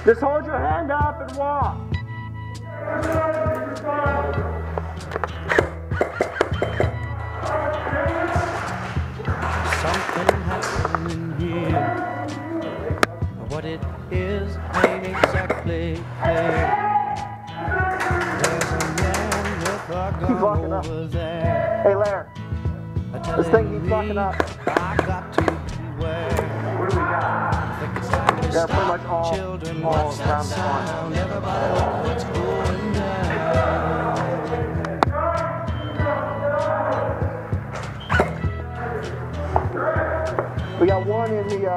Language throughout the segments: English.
Just hold your hand up and walk. Something happening here. What it is ain't exactly clear. There's a man with a gun over there. Hey, Larry. This thing needs locking up. I got to beware. What do we got? I think it's time to Yeah, pretty much stop. Children, what's that sound? Everybody look what's going down. We got one in the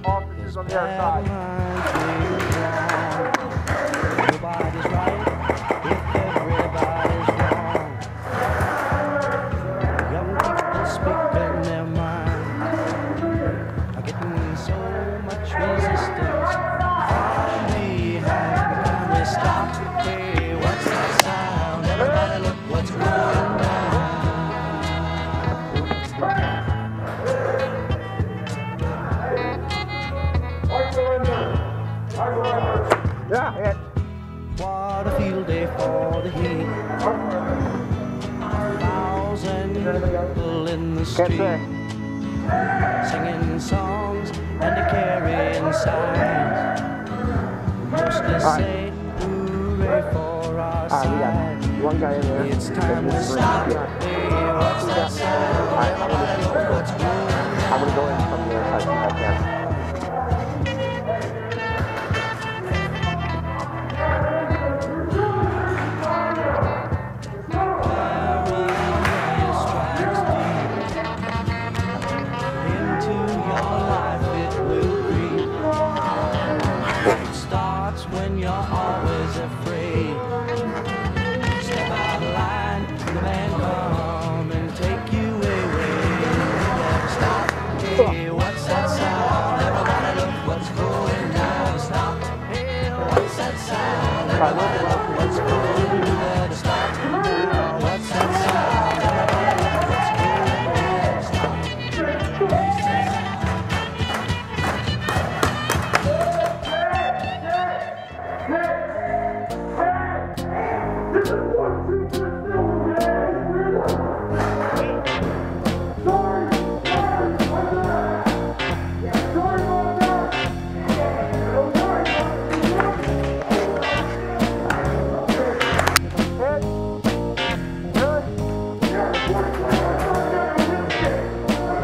offices on the other side. Nobody's right if everybody's wrong. Young people speaking their mind are getting so much resistance from behind. Can we stop? Hey, what's that sound? Everybody look what's going down. Yeah, What a field day for the heat. 1,000 people in the street, singing songs and carrying signs. Mostly say hooray for our side. one guy in there. It's time to stop. Hey, what's that sound? Everybody look what's going on. I'm gonna go in from the other side see if I can. When you're always afraid, step out of line, the man come and take you away. Never stop. Hey, what's that sound? Everybody look what's going down. Stop. Hey, what's that sound? Everybody look what's going down. Stop. What's that sound? Everybody look what's going down. Stop.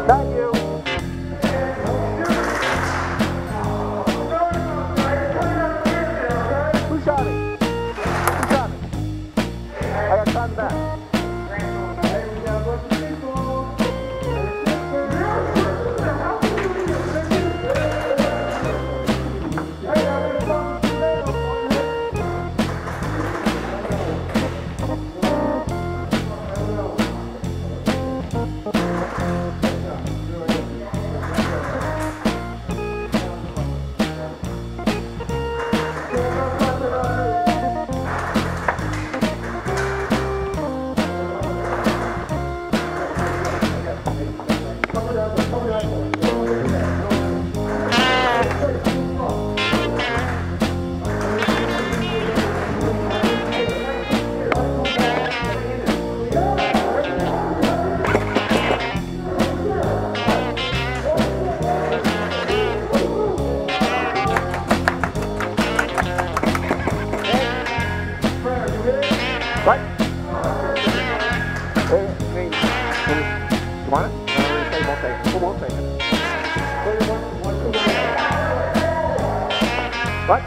Thank you. Who shot me? Who shot me? I got shot in the back. What? Hey, you want it? No, we'll take it. We won't take it. What?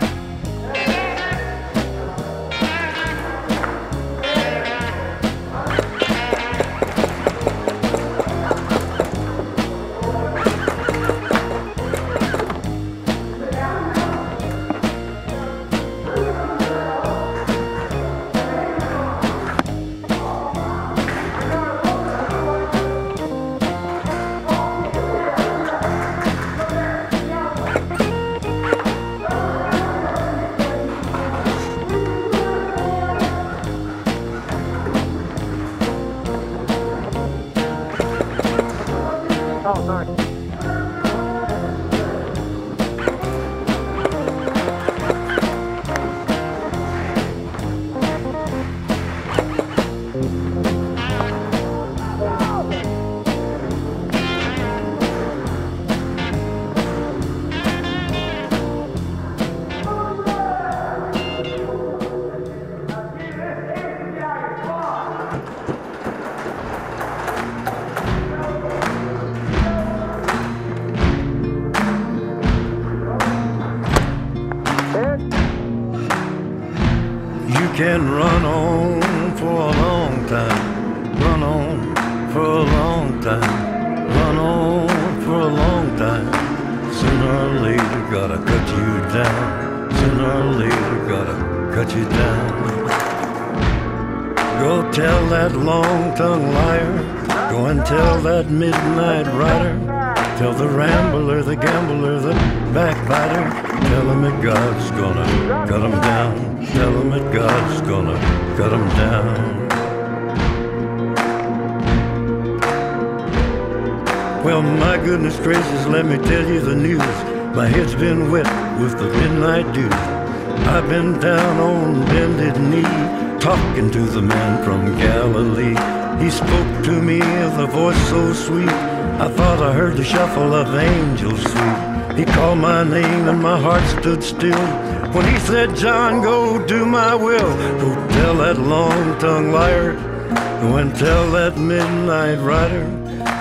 Oh, sorry. can run on for a long time, run on for a long time, run on for a long time. Sooner or later, gotta cut you down. Sooner or later, gotta cut you down. Go tell that long-tongued liar. Go and tell that midnight rider. Tell the rambler, the gambler, the backbiter. Tell him that God's gonna cut him down. Tell him that God's gonna cut him down. Well, my goodness gracious, let me tell you the news. My head's been wet with the midnight dew. I've been down on bended knee, talking to the man from Galilee. He spoke to me with a voice so sweet, I thought I heard the shuffle of angels sweet. He called my name and my heart stood still when he said, John, go do my will. Go tell that long-tongued liar. Go and tell that midnight rider.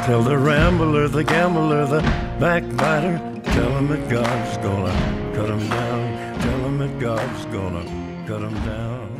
Tell the rambler, the gambler, the backbiter. Tell him that God's gonna cut him down. Tell him that God's gonna cut him down.